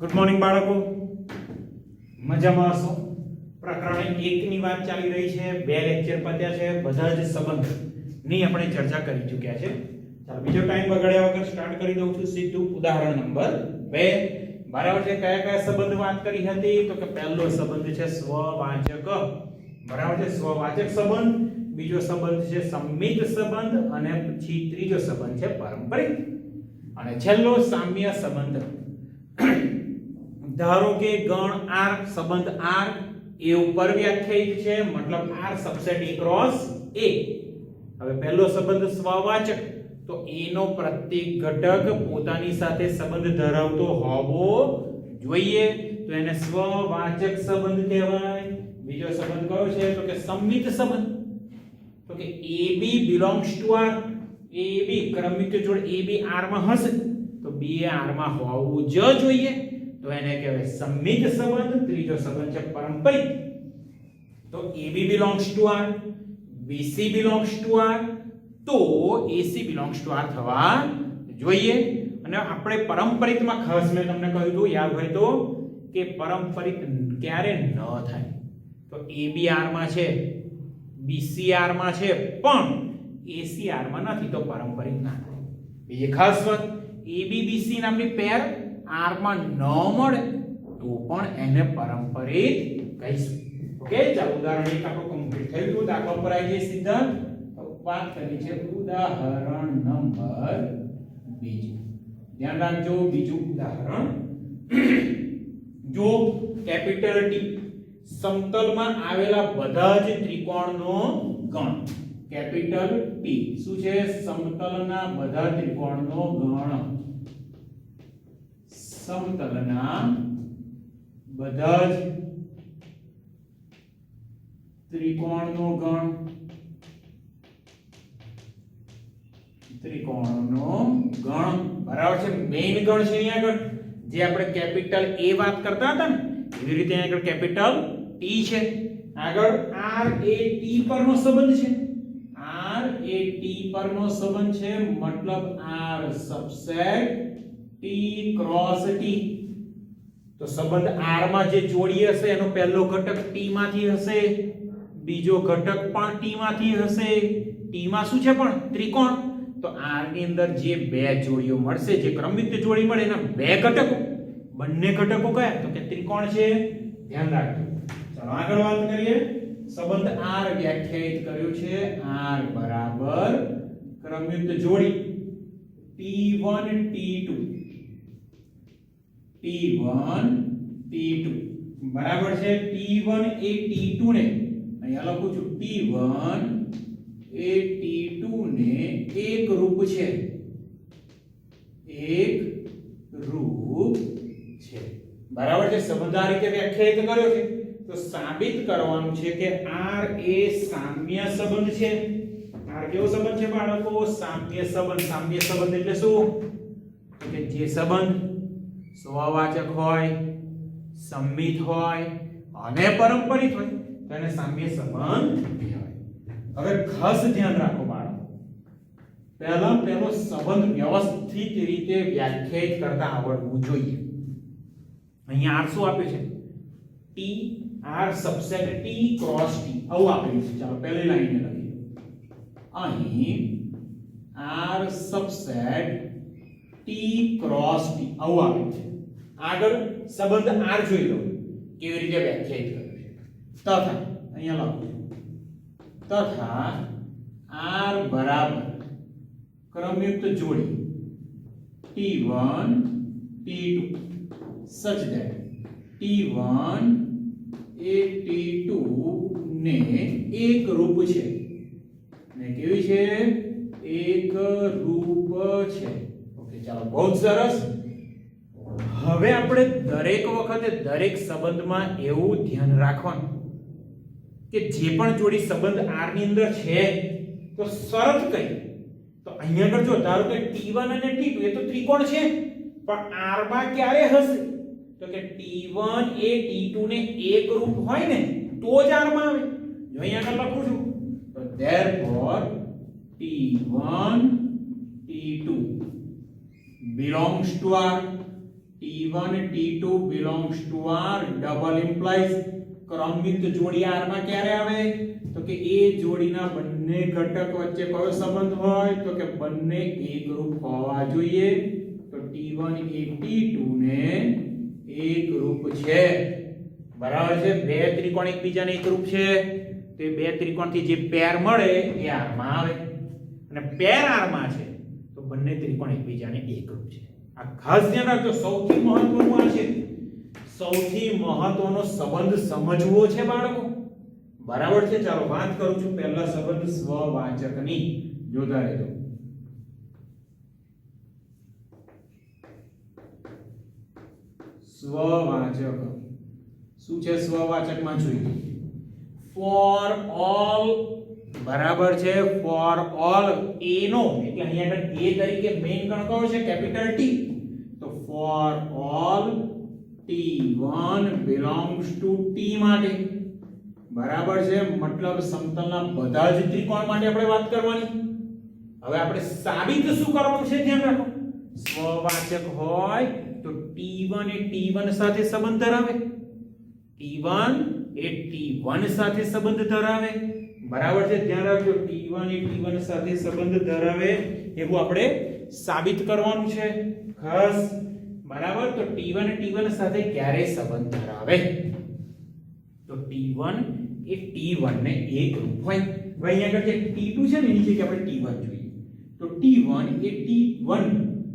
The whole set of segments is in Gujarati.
ગુડ મોર્નિંગ બાળકો, મજામાં હશો? પ્રકરણ 1 ની વાત ચાલી રહી છે. 2 લેક્ચર પત્યા છે. બધા જ સંબંધની આપણે ચર્ચા કરી ચૂક્યા છે. ચાલો બીજો ટાઈમ બગાડ્યા વગર સ્ટાર્ટ કરી દઉં છું સીધું. ઉદાહરણ નંબર 2 બરાબર છે. કયા કયા સંબંધ વાત કરી હતી? તો કે પહેલો સંબંધ છે સ્વવાચક, બરાબર છે, સ્વવાચક સંબંધ. બીજો સંબંધ છે સંમિત સંબંધ અને પછી ત્રીજો સંબંધ છે પારંપરિક અને છેલ્લો સામ્ય સંબંધ. ધારો કે ગણ R સંબંધ R એ ઉપર વ્યાખ્યાયિત છે, મતલબ R subset A cross A. હવે પહેલો સંબંધ સ્વવાચક, તો A નો પ્રત્યેક ઘટક પોતાની સાથે સંબંધ ધરાવતો હોવો જોઈએ, તો એને સ્વવાચક સંબંધ કહેવાય. બીજો સંબંધ કયો છે? તો કે સંમિત સંબંધ. તો કે AB belongs to R. AB ક્રમિક જોડ AB R માં હશે તો B R માં હોવું જ જોઈએ, તો એને કહેવાય સંમિત સંબંધ. ત્રીજો સંબંધ છે પારંપરિક, તો AB belongs to R, BC belongs to R, તો AC belongs to R થવા જોઈએ. અને આપણે પારંપરિકમાં ખાસ મેં તમને કહ્યું હતું, યાદ હોય તો, કે પારંપરિક ક્યારે ન થાય. તો AB R માં છે, BC R માં છે, પણ AC R માં નથી, તો પારંપરિક ના થાય. બીજી ખાસ વાત, AB BC નામની પેર R માં ન મળે તો પણ એને પારંપરિક કહીશું. ઓકે, ચાલો ઉદાહરણ 1 આપણું કમ્પ્લીટ થઈ ગયું. દાખલા પર આવી જઈએ સીધા. તો વાત કરી છે ઉદાહરણ નંબર 2. ધ્યાન રાખજો, બીજું ઉદાહરણ. જો કેપિટલ T સમતલમાં આવેલા બધા જ ત્રિકોણનો ગણ. કેપિટલ T શું છે? સમતલના બધા ત્રિકોણનો ગણ. સમતલના બધા જ ત્રિકોણનો ગણ. ત્રિકોણનો ગણ, બરાબર છે. મેઈન ગણ છે અહીંયા આગળ, જે આપણે કેપિટલ A વાત કરતા હતા ને, એવી રીતે અહીંયા આગળ કેપિટલ T છે. આગળ R એ T પરનો સંબંધ છે. R એ T પરનો સંબંધ છે, મતલબ R subset T cross T. તો સંબંધ R માં જે જોડી હશે એનો પહેલો ઘટક T માંથી હશે, બીજો ઘટક પણ T માંથી હશે. T માં શું છે? પણ ત્રિકોણ. તો R ની અંદર જે બે જોડીઓ મળશે, જે ક્રમિક જોડી મળે, એના બે ઘટકો, બંને ઘટકો કયા? તો કે ત્રિકોણ છે. ધ્યાન રાખજો. ચાલો આગળ વાત કરીએ. સંબંધ R વ્યાખ્યાયિત કર્યો છે. R બરાબર ક્રમિક જોડી T1 T2. T1 T2 બરાબર છે. T1 એ T2 ને અહીંયા લખું છું, T1 એ T2 ને એક રૂપ છે. એક રૂપ છે, બરાબર છે. સંબંધ આ રીતે વ્યાખ્યાયિત કર્યો છે. તો સાબિત કરવાનું છે કે R એ સામ્ય સંબંધ છે. R કેવો સંબંધ છે બાળકો? સામ્ય સંબંધ. સામ્ય સંબંધ એટલે શું? તો કે જે સંબંધ સ્વવાચક હોય, સંમિત હોય અને પારંપરિક હોય તો એને સામ્ય સંબંધ કહેવાય. હવે ખાસ ધ્યાન રાખો બાળકો, પહેલા પેલો સંબંધ વ્યવસ્થિત રીતે વ્યાખ્યાયિત કરતા આવડવું જોઈએ. અહીંયા R શું આપ્યું છે? T R subset T cross T આવું આપ્યું છે. ચાલો પહેલી લાઈન લખીએ. અહીં R subset T cross T આવું આપ્યું છે. આગળ સંબંધ R જોઈ લો કેવી રીતે વ્યાખ્યાયિત કર્યો છે. તથા અહીંયા લખું છું, તથા R બરાબર ક્રમયુક્ત જોડી T1 T2 such that T1 A T2 ને એક રૂપ છે. ને કેવી છે? એક રૂપ છે. ઓકે, ચાલો બહુ સરસ. હવે આપણે દરેક વખતે દરેક સંબંધમાં એવું ધ્યાન રાખવાનું કે જે પણ જોડી સંબંધ R ની અંદર છે તો શરત કઈ? તો અહીંયા આગળ જો ધારો કે T1 અને T2 એ તો ત્રિકોણ છે, પણ R માં ક્યારે હશે? તો કે T1 એ T2 ને એક રૂપ હોય ને તો જ R માં આવે. જો અહીંયા આગળ લખું છું, તો therefore T1 T2 belongs to R. T1 T2 belongs to R double implies ક્રમિક જોડી R માં ક્યારે આવે તો કે એ જોડીના બંને ઘટક વચ્ચે કયો સંબંધ હોય તો કે બંને એકરૂપ હોવા જોઈએ તો T1 એ T2 ને એકરૂપ છે બરાબર છે બે ત્રિકોણ એકબીજાને એકરૂપ છે તો એ બે ત્રિકોણથી જે પેર મળે એ R માં આવે અને પેર R માં છે તો બંને ત્રિકોણ એકબીજાને એકરૂપ છે આ ખાસ ધ્યાન રાખજો સૌથી મહત્વનું આ છે સૌથી મહત્વનો સંબંધ સમજવો છે બાળકો બરાબર છે ચાલો વાત કરું છું પહેલા સંબંધ સ્વવાચકની જોતા રહેજો સ્વવાચક શું છે સ્વવાચકમાં જોઈએ ફોર ઓલ બરાબર છે ફોર ઓલ a નો એટલે અહીંયા આગળ a તરીકે મેઈન ગણ કયો છે કેપિટલ T તો for all T1 belongs to T માટે બરાબર છે મતલબ સમતલના બધા જ ત્રિકોણ માટે આપણે વાત કરવાની હવે આપણે સાબિત શું કરવાનું છે ધ્યાન રાખો સ્વવાચક હોય તો T1 એ T1 સાથે સંબંધ ધરાવે T1 એ T1 સાથે સંબંધ ધરાવે બરાબર છે ધ્યાન રાખજો T1 એ T1 સાથે સંબંધ ધરાવે એવું આપણે સાબિત કરવાનું છે ખાસ બરાબર તો T1 એ T1 સાથે ક્યારે સંબંધ ધરાવે તો T1 એ T1 ને એકરૂપ હોય હવે અહીંયા આગળ જે T2 છે ને એની જગ્યાએ આપણે T1 જોઈએ તો T1 એ T1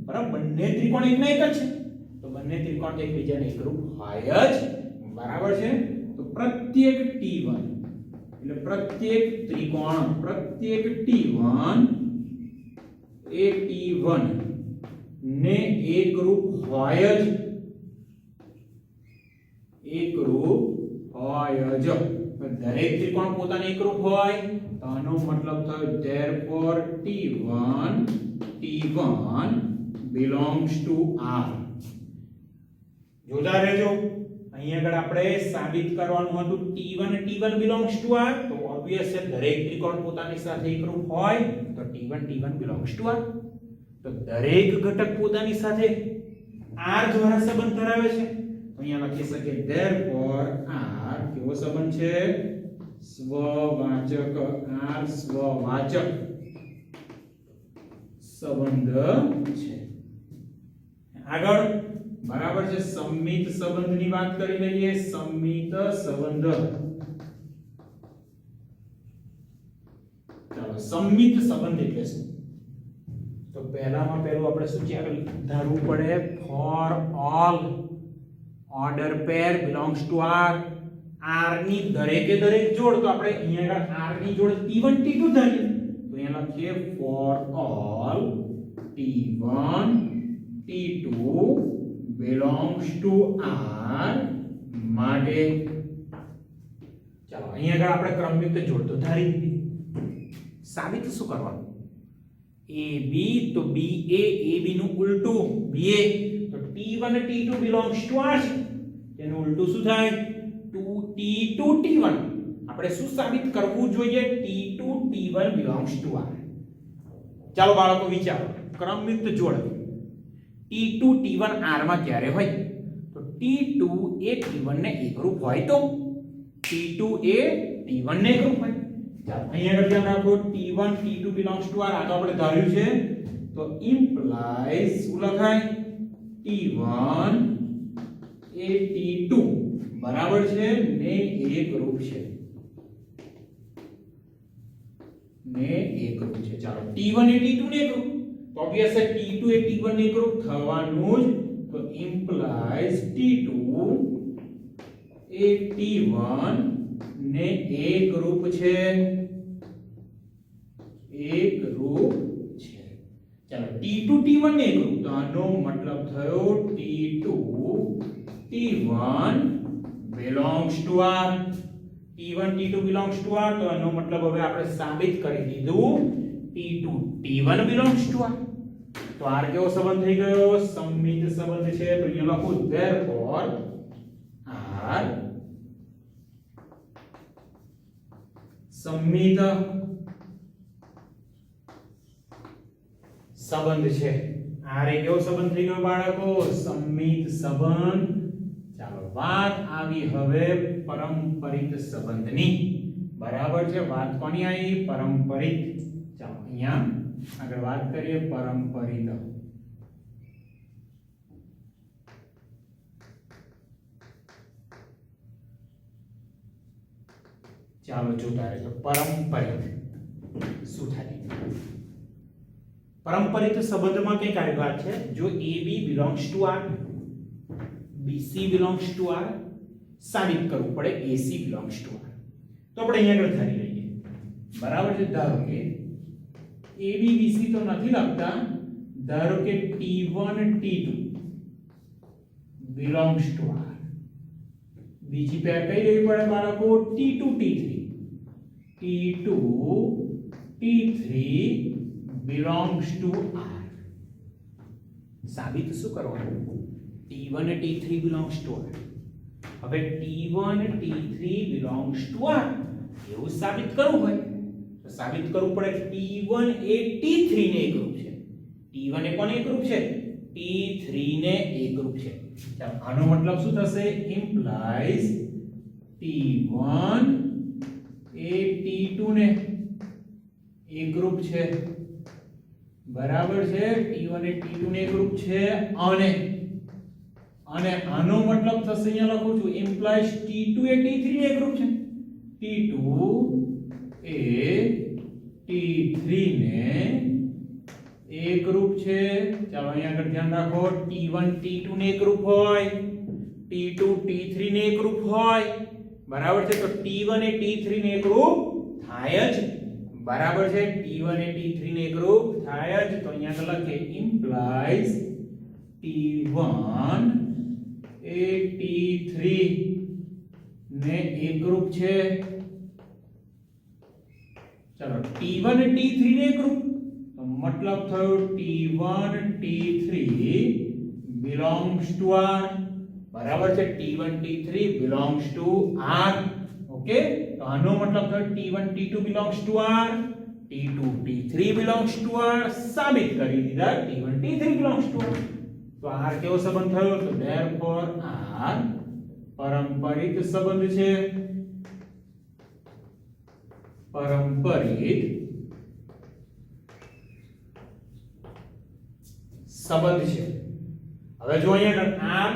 બરાબર બંને ત્રિકોણ એકના એક જ છે તો બંને ત્રિકોણ એકબીજાને એકરૂપ હોય જ બરાબર છે તો પ્રત્યેક T1 એટલે પ્રત્યેક ત્રિકોણ પ્રત્યેક T1 એ T1 ને એકરૂપ હોય જ એકરૂપ હોય જ દરેક ત્રિકોણ પોતાને એકરૂપ હોય તો આનો મતલબ થયો therefore T1 belongs to R જોતા રહેજો અહીં આગળ આપણે સાબિત કરવાનું હતું T1 belongs to R તો obvious છે દરેક ત્રિકોણ પોતાની સાથે એકરૂપ હોય તો T1 belongs to R તો દરેક ઘટક પોતાની સાથે R દ્વારા સંબંધ ધરાવે છે તો અહીંયા લખી શકીએ therefore R કેવો સંબંધ છે સ્વવાચક R સ્વવાચક સંબંધ છે આગળ બરાબર છે સંમિત સંબંધની વાત કરી લઈએ સંમિત સંબંધ ચાલો સંમિત સંબંધ એટલે શું તો પહેલામાં પહેલું આપણે શું છે આગળ ધારવું પડે for all order pair belongs to R R ની દરેકે દરેક જોડ તો આપણે અહીંયા આગળ R ની જોડ T1 T2 ધારીએ તો અહીંયા લખીએ for all T1 T2 belongs to R માટે ચાલો અહીંયા આગળ આપણે ક્રમયુક્ત જોડ તો ધારી દીધી સાબિત શું કરવાનું AB તો BA AB નું ઉલટું BA તો T1 T2 belongs to R છે તેનું ઉલટું શું થાય T2 T1 આપણે શું સાબિત કરવું જોઈએ T2 T1 belongs to R ચાલો બાળકો વિચારો ક્રમયુક્ત જોડ T2 T1 R માં ક્યારે હોય તો T2 એ T1 ને એકરૂપ હોય તો T2 એ T1 ને એકરૂપ હોય ચાલો અહીંયા આગળ ધ્યાન રાખો T1 T2 belongs to R આ તો આપણે ધાર્યું છે તો implies શું લખાય T1 એ T2 બરાબર છે ને એકરૂપ છે ચાલો T1 એ T2 ને એકરૂપ તો obvious છે T2 એ T1 ને એકરૂપ થવાનું જ તો implies T2 એ T1 ને એકરૂપ છે ચાલો T2 T1 ને એકરૂપ તો આનો મતલબ થયો T2 T1 belongs to R T1 T2 belongs to R તો આનો મતલબ હવે આપણે સાબિત કરી દીધું T2 T1 belongs to R તો R કેવો સંબંધ થઈ ગયો સંમિત સંબંધ છે તો અહીંયા લખું therefore R સંમિત સંબંધ છે આ રે કેવો સંબંધ થઈ ગયો બાળકો? સંમિત સંબંધ. ચાલો વાત આવી હવે પરંપરિત સંબંધની. બરાબર છે? વાત કોની આવી? પરંપરિત. ચાલો અહીંયા આગળ વાત કરીએ પરંપરિત. ચાલો જોતા રહેજો પરંપરિત શું થાય. પરંપરિત સંબંધમાં કઈ આવી વાત છે? જો AB belongs to R, BC belongs to R, સાબિત કરવું પડે AC belongs to R. તો આપણે અહીંયા આગળ ધારી લઈએ. બરાબર છે? ધારો કે AB BC તો નથી લખતા, ધારો કે T1 T2 belongs to R. બીજી પેર કઈ લેવી પડે બાળકો? T2 T3 T2 T3 belongs to R. સાબિત શું કરવાનું? T1 T3 belongs to R. હવે T1 T3 belongs to R એવું સાબિત કરવું હોય તો સાબિત કરવું પડે T1 એ T3 ને એકરૂપ છે. T1 એ કોને એકરૂપ છે? T3 ને એકરૂપ છે. ચાલો આનો મતલબ શું થશે? implies T1 એ T2 ને એકરૂપ છે. બરાબર છે? T1 એ T2 ને એકરૂપ છે અને આનો મતલબ થશે, અહીંયા લખું છું, implies T2 એ T3 ને એકરૂપ છે. T2 એ T3 ને એકરૂપ છે. ચાલો અહીંયા આગળ ધ્યાન રાખો. T1 T2 ને એકરૂપ હોય, T2 T3 ને એકરૂપ હોય. બરાબર છે? તો T1 એ T3 ને એકરૂપ થાય જ. બરાબર છે? T1 એ T3 ને એકરૂપ થાય જ. તો અહીંયા આગળ લખે implies T1 એ T3 ને એકરૂપ છે. ચલો T1 એ T3 ને એકરૂપ, તો મતલબ થયો T1 T3 belongs to R. બરાબર છે? T1 T3 belongs to R. Okay? તો આનો મતલબ થયો T1 T2 belongs to R, T2 T3 belongs to R. સાબિત કરી દીધા T1 T3 belongs to R. તો R કેવો સંબંધ થયો? તો therefore R પરંપરિત સંબંધ છે. પરંપરિત સંબંધ છે. હવે જો અહીંયા R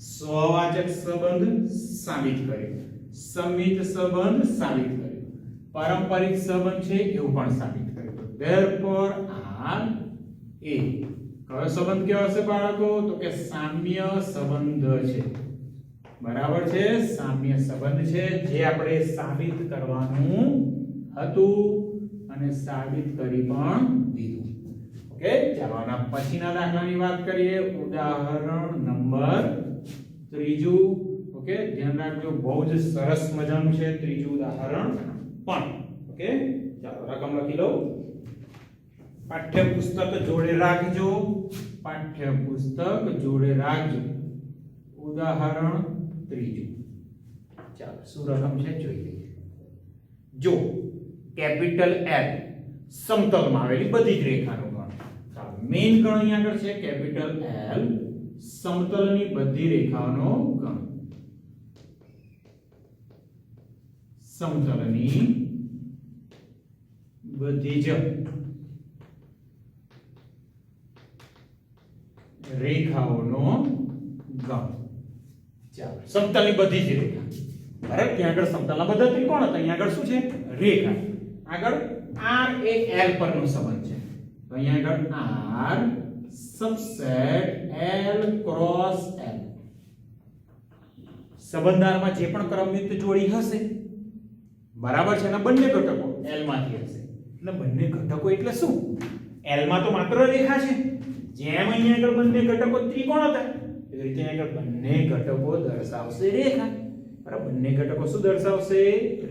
સ્વવાચક સંબંધ સાબિત કર્યો, સંમિત સંબંધ સાબિત કર્યો, પરંપરિત સંબંધ છે એવું પણ સાબિત કર્યું. therefore R એ કયો સંબંધ કહેવાશે બાળકો? તો કે સામ્ય સંબંધ છે. બરાબર છે? સામ્ય સંબંધ છે જે આપણે સાબિત કરવાનું હતું અને સાબિત કરી પણ દીધું. ઓકે? ચાલો આના પછીના દાખલાની વાત કરીએ. ઉદાહરણ નંબર 3. ઓકે? ધ્યાન રાખજો, બહુ જ સરસ મજાનું છે ત્રીજું ઉદાહરણ પણ. ઓકે? ચાલો રકમ લખી લો. પાઠ્યપુસ્તક જોડે રાખજો, પાઠ્યપુસ્તક જોડે રાખજો. ઉદાહરણ 3. ચાલો શું રકમ છે જોઈ લઈએ. જો કેપિટલ L સમતલમાં આવેલી બધી જ રેખાનો ગણ. ચાલો મેઈન ગણ અહીંયા આગળ છે કેપિટલ L સમતલની બધી રેખાઓનો ગણ. સમતલની બધી જ રેખાઓનો ગણ. ચાલો સમતલની બધી જ રેખા. બરાબર? ત્યાં આગળ સમતલના બધા ત્રિકોણ હતા, અહીંયા આગળ શું છે? રેખા. આગળ R એ L પરનો સંબંધ છે. તો અહીંયા આગળ R subset L cross L. સંબંધારમાં જે પણ ક્રમયુક્ત જોડી હશે, બરાબર છે, એના બંને ઘટકો L માંથી હશે. એટલે બંને ઘટકો એટલે શું? L માં તો માત્ર રેખા છે. જેમ અહીંયા આગળ બંને ઘટકો ત્રિકોણ હતા, એવી રીતે અહીંયા આગળ બંને ઘટકો દર્શાવશે રેખા. બરાબર? બંને ઘટકો શું દર્શાવશે?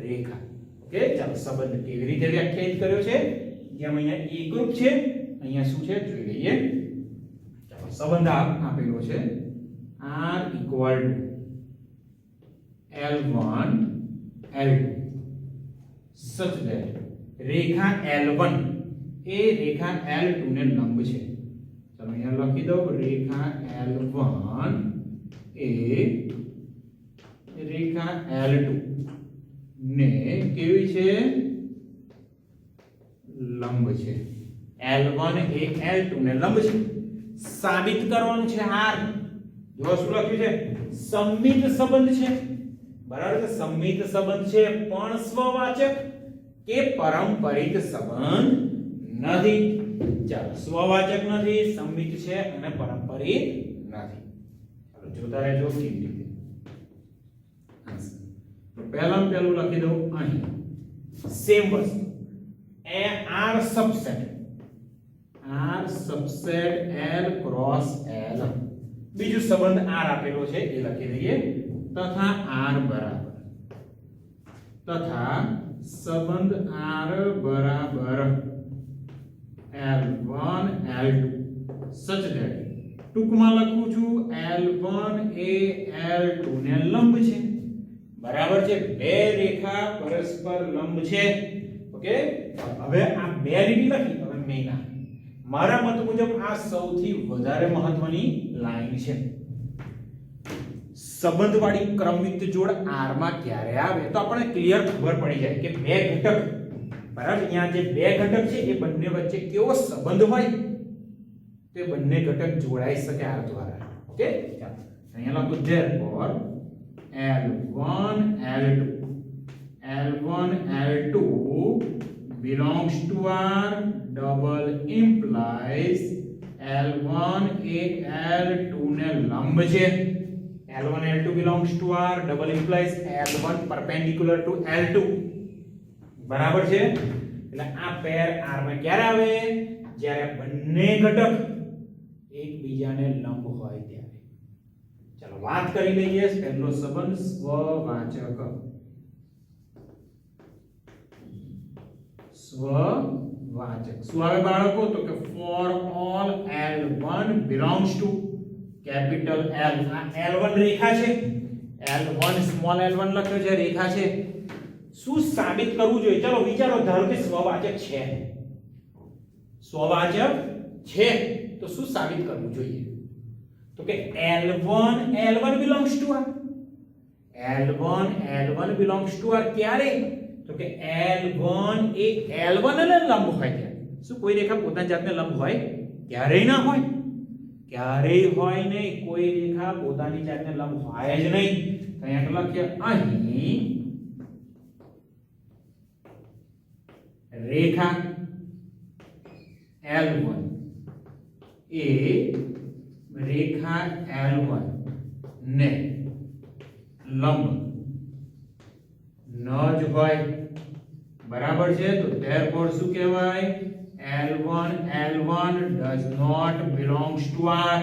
રેખા. ઓકે? ચાલો સંબંધ કેવી રીતે વ્યાખ્યાયિત કર્યો છે? જેમ અહીંયા એકરૂપ છે, અહીંયા શું છે જોઈ લઈએ. ચાલો સંબંધ આપેલો છે R equal to L1 L2 such that Rekha L1 A Rekha L2 ને લંબ છે. चलो यहाँ लखी दो रेखा L1 ए रेखा L2 ने केवी छे लंब छे L1 ए L2 ने लंब छे साबित करવાનું છે r જો શું લખ્યું છે સંમિત સંબંધ છે બરાબર છે સંમિત સંબંધ છે પણ સ્વવાચક કે પરંપરિત સંબંધ નથી ચાલો સ્વવાચક નથી સંમિત છે અને પરંપરિત નથી ચાલો જોતા રહેજો કેવી રીતે તો પહેલામાં પહેલું લખી દઉં અહીં સેમ વસ્તુ એ r subset L cross L બીજું સંબંધ r આપેલો છે એ લખી દઈએ તથા r બરાબર તથા સંબંધ r બરાબર L1 L2 such that ટૂંકમાં લખું છું L1 એ L2 ને લંબ છે બરાબર છે બે રેખા પરસ્પર લંબ છે ઓકે હવે આ બે લીટી લખી હવે મેઈન મારા મત મુજબ આ સૌથી વધારે મહત્વની લાઈન છે સંબંધવાળી ક્રમયુક્ત જોડ r માં ક્યારે આવે તો આપણને ક્લિયર ખબર પડી જાય કે બે ઘટક બરાબર અહીંયા જે બે ઘટક છે એ બંને વચ્ચે કેવો સંબંધ હોય તે બંને ઘટક જોડાઈ શકે r દ્વારા ઓકે ચાલો અહીંયા લખો therefore L1 L2 belongs to R double implies L1 a L2 ને લંબ છે L1 L2 belongs to R double implies L1 perpendicular to L2 બરાબર છે એટલે આ પેર R માં ક્યારે આવે જ્યારે બંને ઘટક એકબીજાને લંબ હોય ત્યારે ચાલો વાત કરી લઈએ પહેલો સંબંધ સ્વવાચક સ્વવાચક શું આવે બાળકો તો કે for all L1 belongs to capital L આ L1 રેખા છે L1 સ્મોલ L1 લખ્યો છે રેખા છે શું સાબિત કરવું જોઈએ ચલો વિચારો ધારો કે સ્વવાચક છે તો શું સાબિત કરવું જોઈએ તો કે L1 belongs to R L1 belongs to R ક્યારે તો કે L1 એ L1 ને લંબ હોય ત્યારે શું કોઈ રેખા પોતાની જાતને લંબ હોય ક્યારેય ના હોય ક્યારેય હોય નહીં કોઈ રેખા પોતાની જાતને લંબ હોય જ નહીં તો અહીંયા લખીએ અહીં રેખા L1 એ રેખા L1 ને લંબ ન જ હોય બરાબર છે તો therefore શું કહેવાય L1 does not belongs to R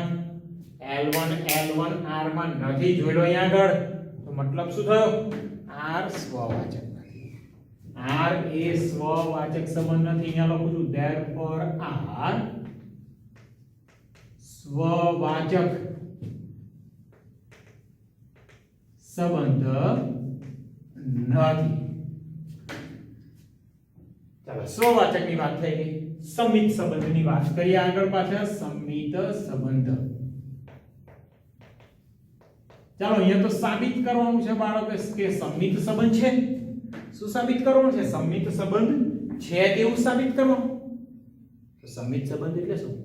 L1 R માં નથી જોઈ લો અહીંયા આગળ તો મતલબ શું થયો R સ્વવાચક નથી R એ સ્વવાચક સંબંધ નથી અહીંયા લખું છું therefore R સ્વવાચક સંબંધ નથી ચાલો સ્વવાચકની વાત થઈ ગઈ સંમિત સંબંધની વાત કરીએ આગળ પાછા સંમિત સંબંધ ચાલો અહીંયા તો સાબિત કરવાનું છે બાળકો કે સંમિત સંબંધ છે શું સાબિત કરવાનું છે સંમિત સંબંધ છે તેવું સાબિત કરવાનું તો સંમિત સંબંધ એટલે શું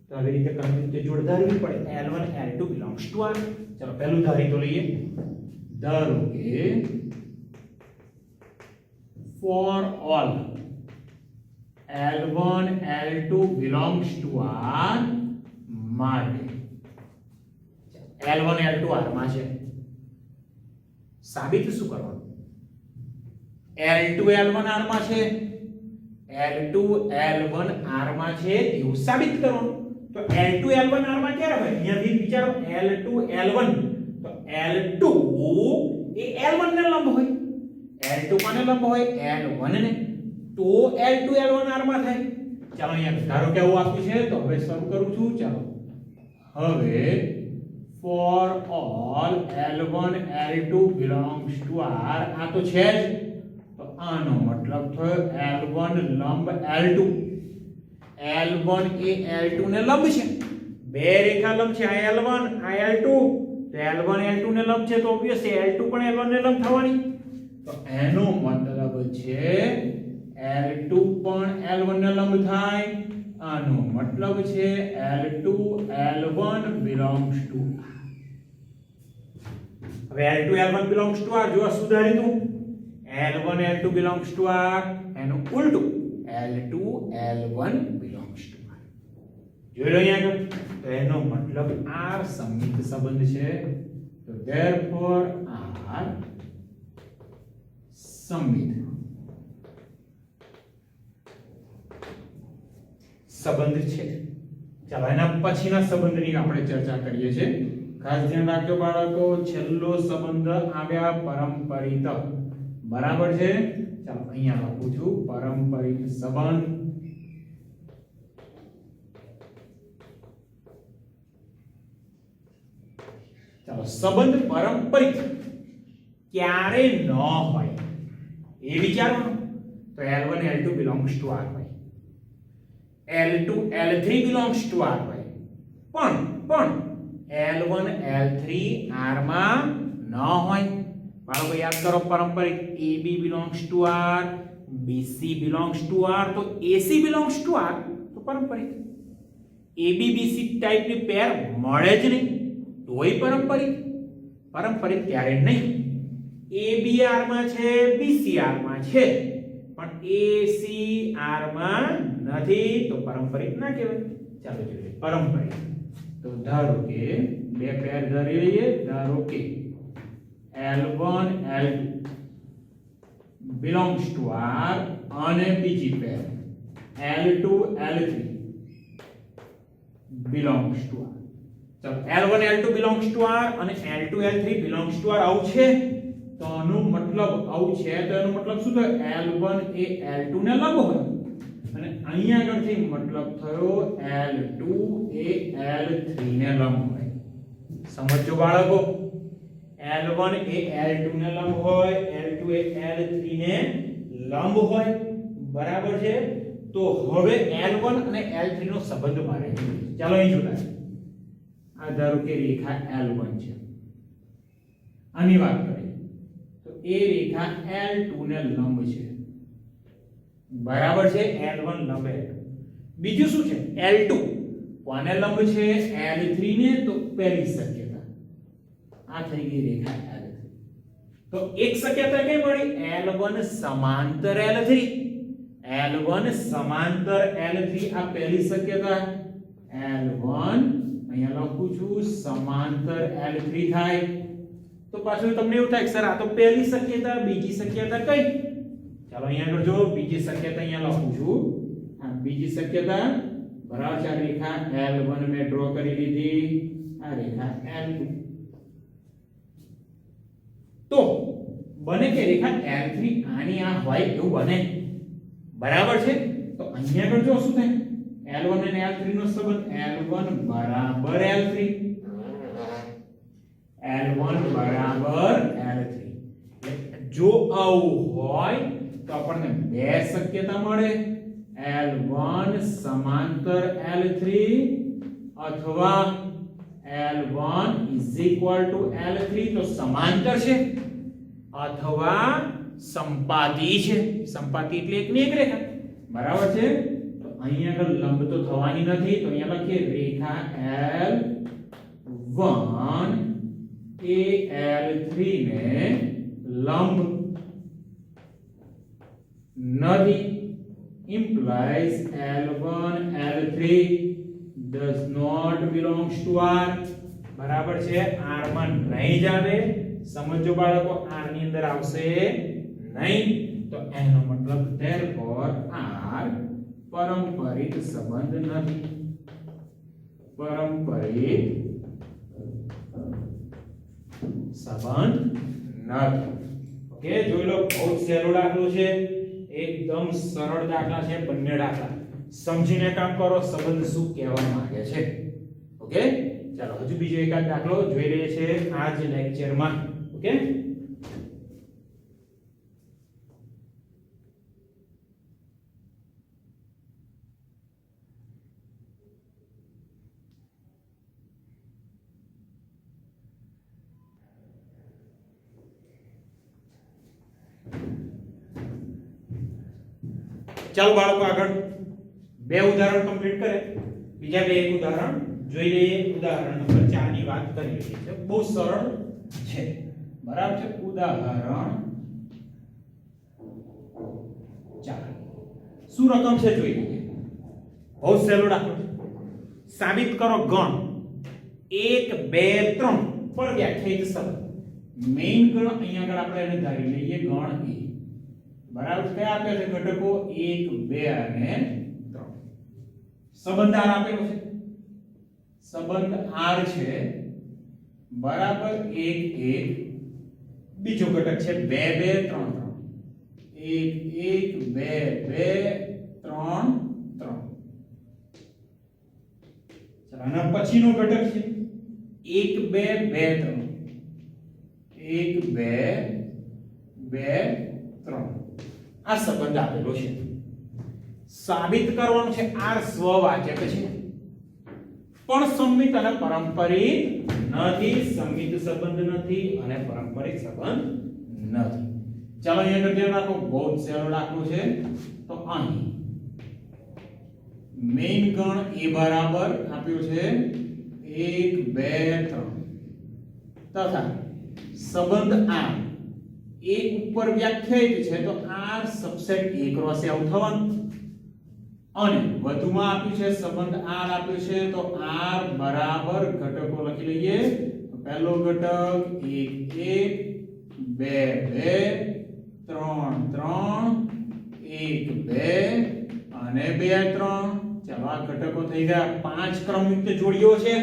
તો આવી રીતે ક્રમયુક્ત જોડ ધારવી પડે L1 L2 belongs to R ચાલો પહેલું ધારી તો લઈએ ધારો કે for all L1 L2 belongs to R માટે L1 L2 R માં છે સાબિત શું કરવાનું L2 L1 R માં છે L2 L1 R માં છે એવું સાબિત કરવાનું તો L2 L1 R માં ક્યારે હોય અહીંયાથી વિચારો L2 L1 તો L2 એ L1 ને લંબ હોય L2 કોને લંબ હોય L1 ને તો L2 L1 R માં થાય ચાલો અહીંયા ધારો કે આવું આપ્યું છે તો હવે શરૂ કરું છું ચાલો હવે for all L1 L2 belongs to R આ તો છે જ તો આનો મતલબ થયો L1 લંબ L2 L1 એ L2 ને લંબ છે બે રેખા લંબ છે, આ L1 આ L2, તો L1 L2 ને લંબ છે તો ઓબ્વિયસલી L2 પણ L1 ને લંબ થવાની, તો એનો મતલબ છે L2 પણ L1 ને લંબ થાય, આનો મતલબ છે L2 L1 belongs to R. હવે L2 L1 belongs to R જો સુધારી દઉં, L1 L2 belongs to R, એનું ઉલટું L2 L1 belongs to R. જોઈ લો અહીંયા આગળ, તો એનો મતલબ R સમિત સંબંધ છે, તો therefore R સમિત સંબંધ છે. ચાલો એના પછીના સંબંધની આપણે ચર્ચા કરીએ છીએ. ખાસ ધ્યાન રાખજો બાળકો, છેલ્લો સંબંધ આવ્યા પરંપરિત, બરાબર છે. ચાલો અહીંયા લખું છું પરંપરિત સંબંધ. ચાલો સંબંધ પરંપરિત ક્યારે ન હોય એ વિચારવાનું, તો L1 L2 belongs to R હોય, L2 L3 belongs to R હોય, પણ L1 L3 R માં ન હોય. બાળકો યાદ કરો પરંપરિત AB belongs to R, BC belongs to R, તો AC belongs to R તો પરંપરિત. AB BC ટાઈપની પેર મળે જ નહીં તોય પરંપરિત ક્યારે નહીં. AB R માં છે, BC R માં છે, પણ AC R માં નથી તો પરંપરિત ના કહેવાય. ચાલો જોઈએ પરંપરિત. તો ધારો કે બે પેર ધરી લઈએ, ધારો કે L1 L2 belongs to R અને બીજી પેર L2 L3 belongs to R. ચાલો L1 L2 belongs to R અને L2 L3 belongs to R આવું છે, તો આનો મતલબ આવું છે, તો એનો મતલબ શું થાય, L1 એ L2 ને લંબ હોય, અને અહીંયા આગળથી મતલબ થયો L2 એ L3 ને લંબ હોય. સમજો બાળકો, L1 એ L2 ને લંબ હોય, L2 એ L3 ને લંબ હોય, બરાબર છે. તો હવે L1 અને L3 નો સંબંધ મારે જોઈએ. ચાલો અહીં જોતા, આ ધારો કે રેખા L1 છે, આની વાત કરીએ તો એ રેખા L2 ને લંબ છે, બરાબર છે. L1 લંબ L2. બીજું શું છે, L2 કોને લંબ છે, L3 ને, તો પહેલી શક્યતા આ થઈ ગઈ રેખા L3. તો એક શક્યતા કઈ મળી, L1 સમાંતર L3, L1 સમાંતર L3 આ પહેલી શક્યતા. L1 અહીંયા લખું છું સમાંતર L3 થાય, તો પાછું તમને એવું થાય કે સર આ તો પહેલી શક્યતા, બીજી શક્યતા કઈ. ચાલો અહીંયા આગળ જો બીજી શક્યતા અહીંયા લખું છું, આ બીજી શક્યતા બરાબર છે. આ રેખા L1 મેં ડ્રો કરી લીધી, આ રેખા L2, તો બને કે રેખા L3 આની આ હોય એવું બને, બરાબર છે. તો અહીંયા આગળ જો શું થાય, L1 અને L3 નો સંબંધ L1 બરાબર L3, L1 બરાબર L3. જો આવું હોય તો આપણને બે શક્યતા મળે, L1 સમાંતર L3 અથવા L1 L3 તો સમાંતર છે અથવા સંપાતી છે. સંપાતી એટલે એકની એક રેખા, બરાબર છે. તો અહીંયા આગળ લંબ તો થવાની નથી, તો અહીંયા લખીએ રેખા L1 એ L3 ને લંબ નથી, implies L1 L3 does not belongs to R. બરાબર છે, R માં નહીં જ આવે. સમજો બાળકો, R ની અંદર આવશે નહીં, તો એનો મતલબ therefore R પરંપરિત સંબંધ નથી, પરંપરિત સંબંધ નથી. ઓકે, જોઈ લો, બહુ સહેલો દાખલો છે, એકદમ સરળ દાખલા છે બંને દાખલા. સમજીને કામ કરો, સંબંધ શું કહેવા માંગે છે. ઓકે, ચાલો હજુ બીજો એકાદ દાખલો જોઈ લઈએ છે આ જ લેક્ચરમાં. ઓકે, ચાલો બાળકો આગળ બે ઉદાહરણ કમ્પ્લીટ કરે, બીજા બે એક ઉદાહરણ જોઈ લઈએ. ઉદાહરણ નંબર 4 ની વાત કરી લઈએ છે, બહુ સરળ છે, બરાબર છે. ઉદાહરણ 4 શું રકમ છે જોઈ લઈએ. બહુ સહેલો દાખલો છે. સાબિત કરો ગણ 1 2 3 પર વ્યાખ્યાયિત સંબંધ. મેઈન ગણ અહીંયા આગળ આપણે એને ધારી લઈએ ગણ a, બરાબર. કયા આપ્યા છે ઘટકો? 1 2 અને 3. સંબંધ r આપેલો છે, સંબંધ r છે, બરાબર. 1 1 બીજો ઘટક છે 2 2 3 3 1 1 2 2 3 3. ચાલો આના પછીનો ઘટક છે 1 2 2 3 1 2 2 3. આ સંબંધ આપેલો છે. સાબિત કરવાનું છે r સ્વવાચક છે પણ સંમિત અને પારંપરિક નથી. સંમિત સંબંધ નથી અને પારંપરિક સંબંધ નથી. ચાલો અહીંયા ધ્યાન રાખો, બહુ સહેલો દાખલો છે. તો અહીં મેઈન ગણ a બરાબર આપ્યું છે 1 2 3 તથા સંબંધ r એ ઉપર વ્યાખ્યાયિત છે, તો r સબસેટ a ક્રોસ એ આવું થવાનું. અને વધુમાં આપ્યું છે સંબંધ r આપ્યું છે, તો r બરાબર ઘટકો લખી લઈએ. પહેલો ઘટક 1 1 2 2 3 3 1 2 અને 2 3. ચાલો આ ઘટકો થઈ ગયા 5 ક્રમયુક્ત જોડીઓ છે.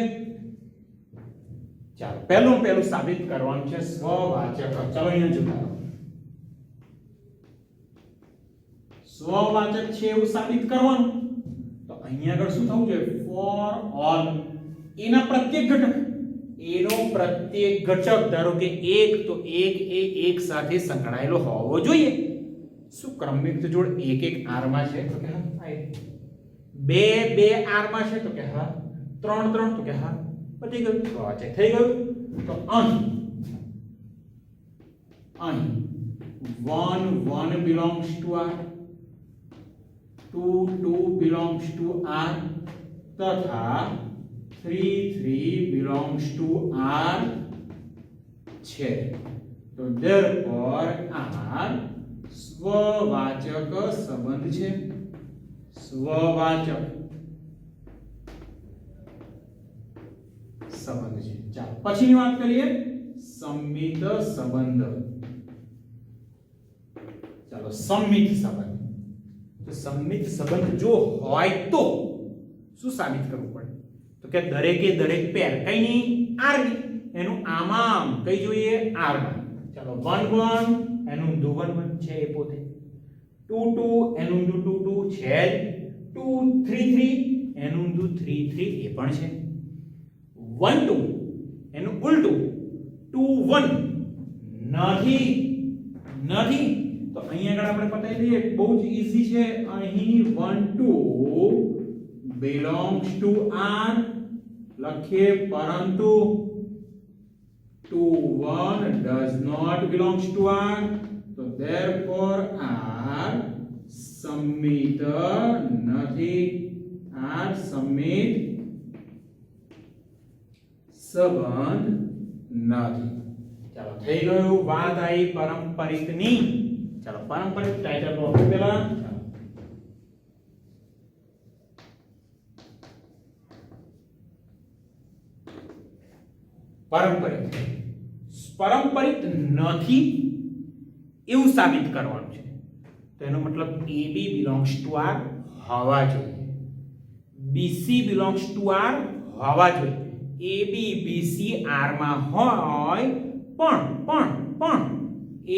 ચાલો પહેલું સાબિત કરવાનું છે સ્વવાચક. ચાલો અહીંયા જોતા રહો. સ્વવાચક છે એવું સાબિત કરવાનું. તો અહીંયા આગળ શું થવું જોઈએ? ફોર ઓલ એના પ્રત્યેક ઘટક, એનો પ્રત્યેક ઘટક ધારો કે 1, તો 1 એ 1 સાથે સંકળાયેલો હોવો જોઈએ. શું ક્રમયુક્ત જોડ 1 1 r માં છે? તો કે હા. 2 2 r માં છે? તો કે હા. 3 3 તો કે હા. પતી ગયું, સ્વવાચક થઈ ગયું. તો અહીં 1 1 belongs to r, 2 2 belongs to r તથા 3 3 belongs to r છે. તો therefore r સ્વવાચક સંબંધ છે. સ્વવાચક સંબંધ છે. ચાલો પછીની વાત કરીએ સંમિત સંબંધ. ચાલો સંમિત સંબંધ. તો સંમિત સંબંધ જો હોય તો શું સાબિત કરવું પડે? તો કે દરેકે દરેક પેર કઈ નહીં r ની, એનું આમામ કઈ જોઈએ? r માં. ચાલો 1 1 એનું ઊંધું 1 1 છે એ પોતે, 2 2 એનું ઊંધું 2 2 છે, 2 3 3 એનું ઊંધું 3 3 એ પણ છે, 1 2 એનું ઉલટું 2 1 નથી. તો અહીંયા આગળ આપણે પતાવી દઈએ, બહુ જ ઈઝી છે. અહીં 1 2 belongs to r લખીએ, પરંતુ 2 1 does not belongs to r. તો therefore r સંમિત નથી. r સંમિત સંબંધ નથી. ચાલો થઈ ગયું. વાત આવી પારંપરિકની. ચાલો પારંપરિક ટાઇટલ લો પહેલા. પારંપરિક નથી એવું સાબિત કરવાનું છે. તો એનો મતલબ AB belongs to R હોવા જોઈએ, BC belongs to R હોવા જોઈએ. AB BC R માં હોય પણ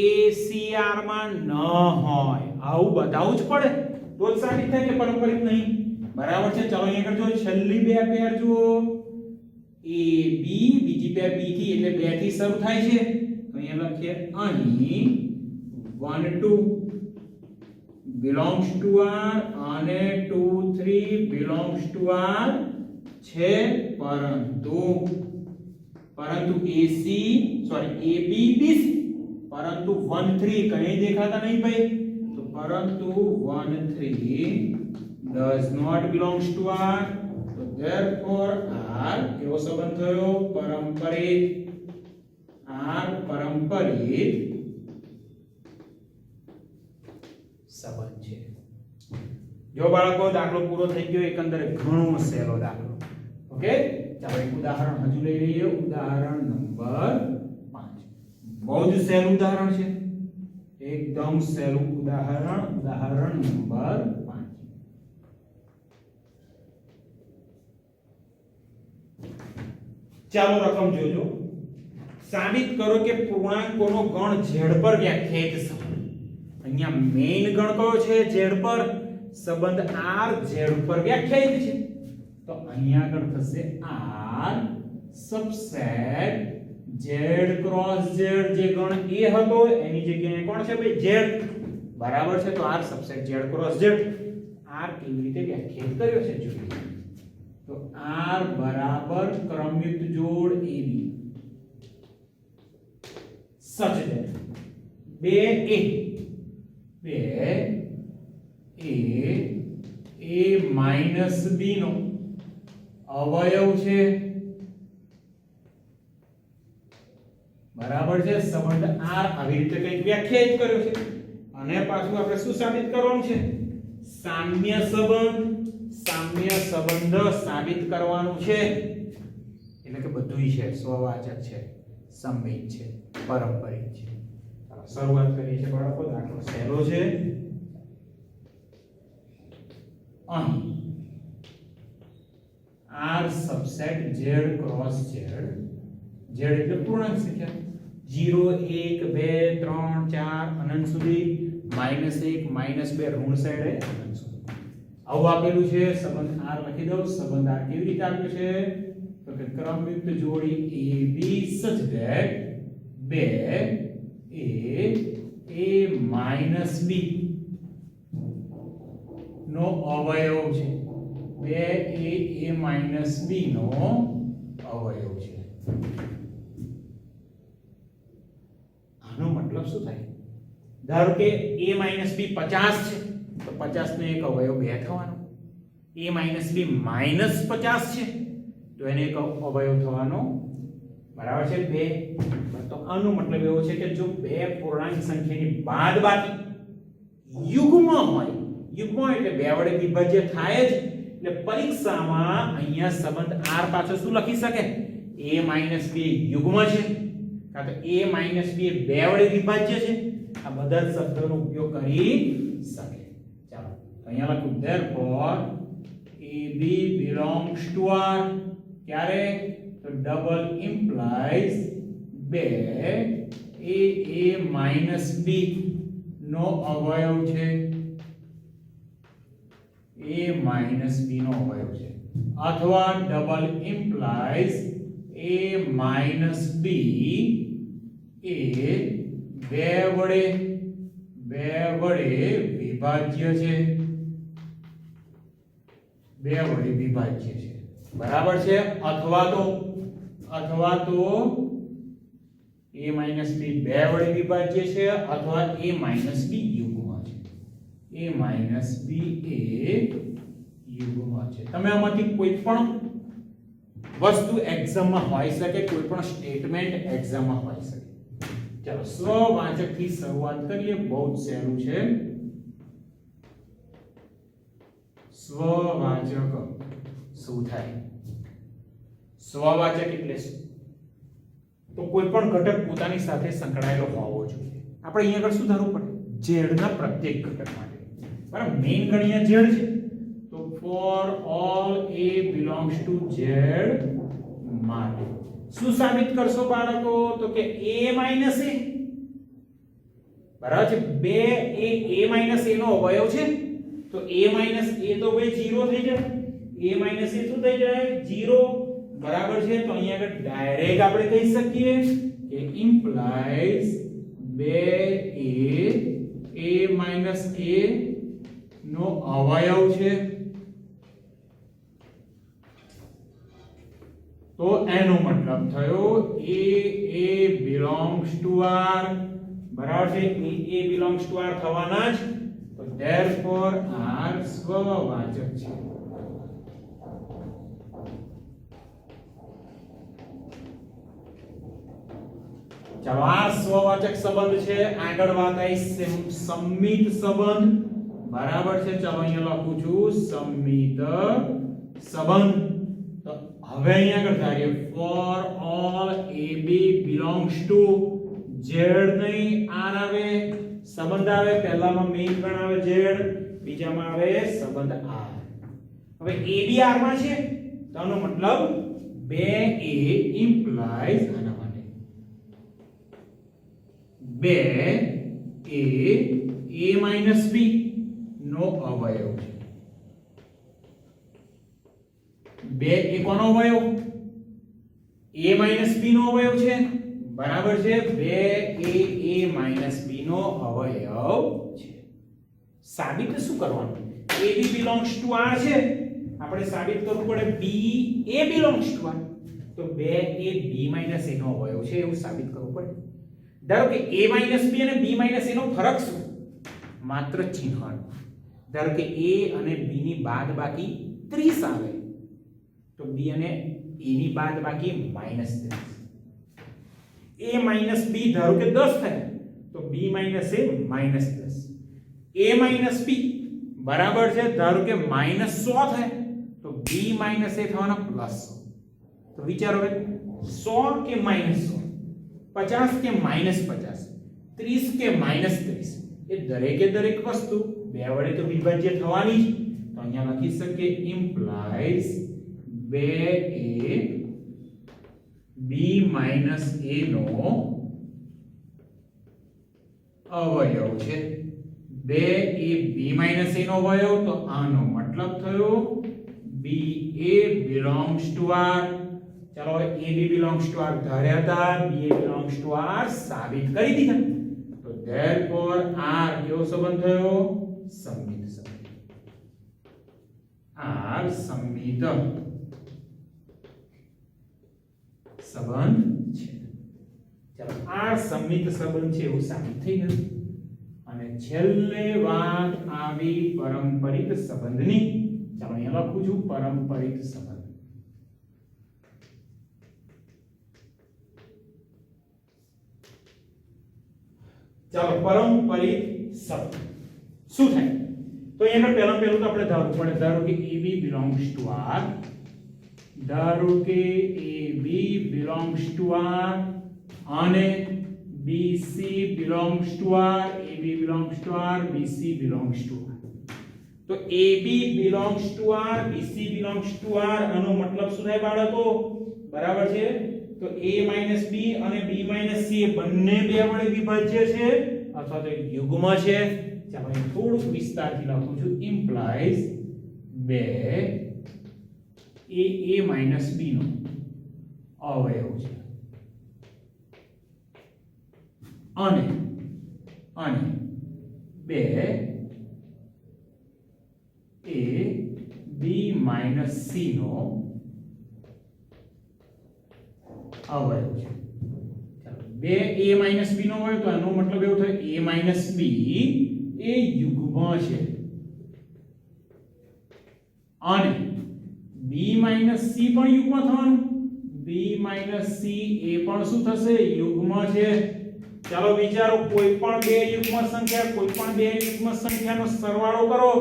AC R માં ન હોય, આવું બતાવવું જ પડે તો જ સાબિત થાય કે પારંપરિક નહીં. બરાબર છે. ચાલો અહીંયા કરજો છેલ્લી બે પેર જુઓ. AB બીજી પેર B થી એટલે 2 થી શરૂ થાય છે. તો અહીંયા લખીએ અહીં 1 2 belongs to R અને 2 3 belongs to R છે, પરંતુ AC AB BC પરંતુ 1 3 કઈ દેખાતા નહીં ભાઈ. તો પરંતુ 1 3 does not belongs to R. So therefore R કેવો સંબંધ થયો? પરંપરિત. R પરંપરિત સંબંધ છે. જો બાળકો દાખલો પૂરો થઈ ગયો, એકંદરે ઘણો સહેલો દાખલો. ઓકે, ચાલો એક ઉદાહરણ હજુ લઈ લઈએ. ઉદાહરણ નંબર 5. બહુ જ સહેલું ઉદાહરણ છે, એકદમ સહેલું ઉદાહરણ. ઉદાહરણ નંબર 5. ચાલો રકમ જોજો. સાબિત કરો કે પૂર્ણાંકોનો ગણ z પર વ્યાખ્યાયિત સંબંધ. અહીંયા મેઈન ગણ કયો છે? z પર. સંબંધ r z પર વ્યાખ્યાયિત છે, તો અહીંયા આગળ થશે r subset z cross z. જે ગણ a હતો એની જગ્યાએ કોણ છે ભાઈ? z. બરાબર છે, તો r subset z cross z. r કેવી રીતે વ્યાખ્યાયિત કર્યો છે જોઈએ. તો r બરાબર ક્રમયુક્ત જોડ ab such that 2a minus b નો અવયવ છે. બરાબર છે, સંબંધ r આવી રીતે કંઈક વ્યાખ્યાયિત કર્યો છે. અને પાછું આપણે શું સાબિત કરવાનું છે? સામ્ય સંબંધ. સામ્ય સંબંધ સાબિત કરવાનું છે, એટલે કે બધુંય છે, સ્વવાચક છે, સંમિત છે, પારંપરિક છે. ચાલો શરૂઆત કરીએ છીએ બાળકો. દાખલો સહેલો છે. અહીં r subset z cross z. z એટલે પૂર્ણાંક સંખ્યા 0 1 2 3 4 અનંત સુધી, -1 -2 ઋણ સાઈડે અનંત સુધી. આવું આપેલું છે. સંબંધ r લખી દઉં. સંબંધ r કેવી રીતે આપ્યો છે? તો કે ક્રમયુક્ત જોડી ab such that 2a b નો અવયવ છે. 2a b નો અવયવ છે. આનો મતલબ શું થાય? ધારો કે a b 50 છે, તો 50 નો એક અવયવ 2 થવાનો. a b -50 છે, તો એને એક અવયવ થવાનો. બરાબર છે, 2. તો આનો મતલબ એવો છે કે જો બે પૂર્ણાંક સંખ્યાની બાદબાકી યુગ્મ હોય, યુગ્મ એટલે બે વડે વિભાજ્ય થાય જ, એટલે પરીક્ષામાં અહીંયા સંબંધ r પાછળ શું લખી શકે? a b યુગ્મ છે, કાં તો a b બે વડે વિભાજ્ય છે. આ બધા જ શબ્દોનો ઉપયોગ કરી શકે. ચાલો અહીંયા લખું therefore ab belongs to r. ક્યારે? તો ડબલ ઇમ્પ્લાઇઝ 2a b નો અવયવ છે. a b નો અવયવ છે. અથવા ડબલ ઇમ્પ્લાઇઝ a b એ બે વડે વિભાજ્ય છે. બે વડે વિભાજ્ય છે. બરાબર છે. અથવા તો a b બે વડે વિભાજ્ય છે, અથવા a b યુગ્મ છે. a b એ યુગ્મ છે. તમે આમાંથી કોઈ પણ વસ્તુ એક્ઝામમાં હોઈ શકે, કોઈ પણ સ્ટેટમેન્ટ એક્ઝામમાં હોઈ શકે. ચાલો સ્વવાચક થી શરૂઆત કરીએ. બહુ જ સહેલું છે. સ્વવાચક શું થાય? સ્વવાચક એટલે શું? તો કોઈ પણ ઘટક પોતાની સાથે સંકળાયેલો હોવો જોઈએ. આપણે અહીંયા આગળ શું ધારવું પડે? z ના પ્રત્યેક ઘટક માટે. બરાબર, મેઈન ગણ અહીંયા z છે, તો for all a belongs to z માટે શું સાબિત કરશો બાળકો? તો કે a બરાબર છે. 2 એ a નો અવયવ છે, તો a તો ભાઈ 0 થઈ જાય. a શું થઈ જાય? 0. બરાબર છે. તો અહીંયા આગળ ડાયરેક્ટ આપણે કહી શકીએ કે ઇમ્પ્લાઇઝ 2a નો અવયવ છે. તો એનો મતલબ થયો a belongs to r. બરાબર છે. a belongs to r થવાના જ. therefore r સ્વવાચક છે. ચાલો આ સ્વવાચક સંબંધ છે. આગળ વાત આવી સંમિત સંબંધ. બરાબર છે. ચાલો અહીંયા લખું છું સંમિત સંબંધ. તો હવે અહીંયા આગળ ધારીએ for all ab belongs to z નહીં r આવે, સંબંધ આવે. પહેલામાં મેઇન ગણ આવે z, બીજામાં આવે સંબંધ r. હવે ab r માં છે તો આનો મતલબ 2a implies આના માટે 2a a b નો અવયવ છે. 2 એ કોનો અવયવ? a b નો અવયવ છે. બરાબર છે. 2a b નો અવયવ છે. સાબિત શું કરવાનું? ab belongs to r છે. આપણે સાબિત કરવું પડે b a belongs to r. તો 2a b a નો અવયવ છે એવું સાબિત કરવું પડે. ધારો કે a b અને b a નો ફરક શું? માત્ર ચિહ્ન. ધારો કે a અને b ની બાદબાકી 30 આવે તો b અને a ની બાદબાકી -30. a b ધારો કે 10 થાય તો b a -10. a b બરાબર છે. ધારો કે -100 થાય તો b a થવાના +100. તો વિચારો હવે 100 કે -100, 50 કે -50, 30 કે -30 એ દરેકે દરેક વસ્તુ બે વડે તો વિભાજ્ય થવાની જ. તો અહીંયા લખી શકીએ implies 2a b a નો અવયવ છે. 2a b a નો અવયવ તો આનો મતલબ થયો ba belongs to r. ચાલો હવે ab belongs to r ધાર્યા હતા, ba belongs to r સાબિત કરી દીધા. તો therefore r કેવો સંબંધ થયો? સંમિત સંબંધ. r સંમિત સંબંધ છે. ચાલો r સંમિત સંબંધ છે એવું સાબિત થઈ ગયું. અને છેલ્લે વાત આવી પરંપરિત સંબંધની. ચાલો અહીંયા લખું છું પરંપરિત સંબંધ. ચાલો પરંપરિત સંબંધ શું થાય? તો એનો પહેલું તો આપણે ધારવું પડે. ધારો કે AB belongs to R. ધારો કે AB belongs to R અને BC belongs to R. AB belongs to R, BC belongs to R. તો AB belongs to R, BC belongs to R આનો મતલબ શું થાય બાળકો? બરાબર છે. તો A - B અને B - C એ બંને બે વડે વિભાજ્ય છે અથવા તો યુગ્મ છે. ચાલો અહીં થોડુંક વિસ્તારથી લખું છું. implies 2a b નો અવયવ છે. અને 2a b - c નો અવયવ છે. ચાલો 2a - b નો હોય તો આનો મતલબ એવો થાય a - b એ યુગ્મ છે. અને b - c પણ યુગ્મ થવાનું. b - c એ પણ શું થશે? યુગ્મ છે. ચાલો વિચારો, કોઈ પણ બે યુગ્મ સંખ્યા, કોઈ પણ બે યુગ્મ સંખ્યાનો સરવાળો કરો.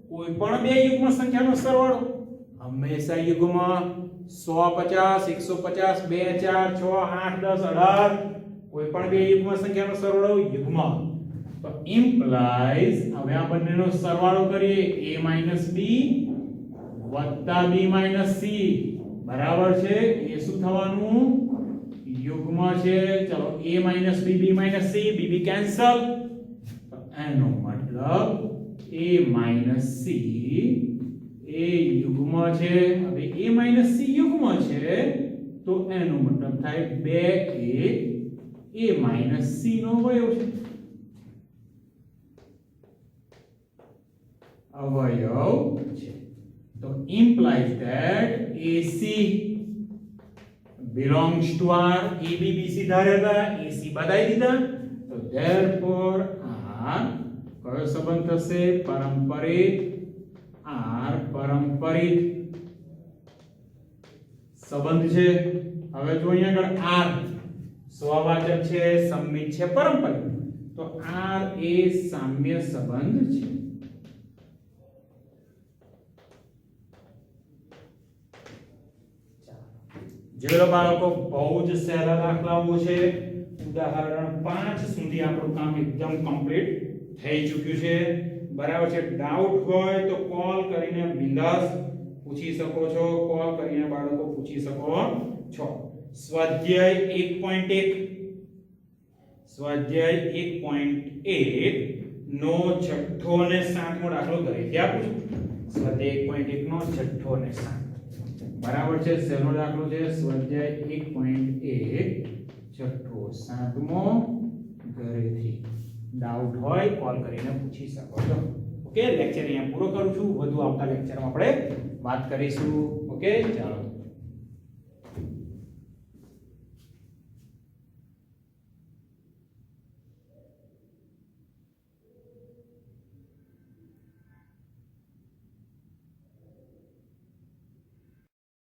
કોઈ પણ બે યુગ્મ સંખ્યાનો સરવાળો હંમેશા યુગ્મ. 150, 150, 2, 4, 6, 8, 10, 18 કોઈ પણ બે યુગ્મ સંખ્યાનો સરવાળો યુગ્મ. તો implies હવે આ બંનેનો સરવાળો કરીએ a - b વત્તા b - c બરાબર છે. એ શું થવાનું? યુગ્મ છે. ચલો a - b b - c b cancel. તો એનો મતલબ a - c એ યુગ્મ છે. હવે a - c યુગ્મ છે તો એનો મતલબ થાય 2a - c નો અવયવ છે. અવયવ છે. તો implies that AC belongs to R. AB BC ધાર્યા હતા, AC બતાવી દીધા. તો therefore R કયો સંબંધ થશે? પારંપરિક આર પારંપરિક સંબંધ છે. હવે જો અહીંયા આગળ આર સ્વવાચક છે, સંમિત છે, પારંપરિક, તો આર એ સામ્ય સંબંધ છે. જેલો બાળકો બહુ જ સહેલા દાખલાઓ છે. ઉદાહરણ 5 સુધી આપણું કામ એકદમ કમ્પ્લીટ થઈ ચૂક્યું છે. બરાબર છે. ડાઉટ હોય તો કોલ કરીને બિંદાસ પૂછી શકો છો. કોલ કરીને બાળકો પૂછી શકો છો. સ્વાધ્યાય 1.1 નો છઠ્ઠો અને સાતમો દાખલો ઘરેથી આપું છું. સ્વાધ્યાય 1.1 નો છઠ્ઠો અને સાતમો. બરાબર છે. શેનો દાખલો છે? સ્વાધ્યાય 1.1 છઠ્ઠો સાતમો ઘરેથી. ડાઉટ હોય કોલ કરીને પૂછી શકો છો. ઓકે, લેક્ચર અહીંયા પૂરો કરું છું. વધુ આવતા લેક્ચરમાં આપણે વાત કરીશું. ઓકે, ચાલો.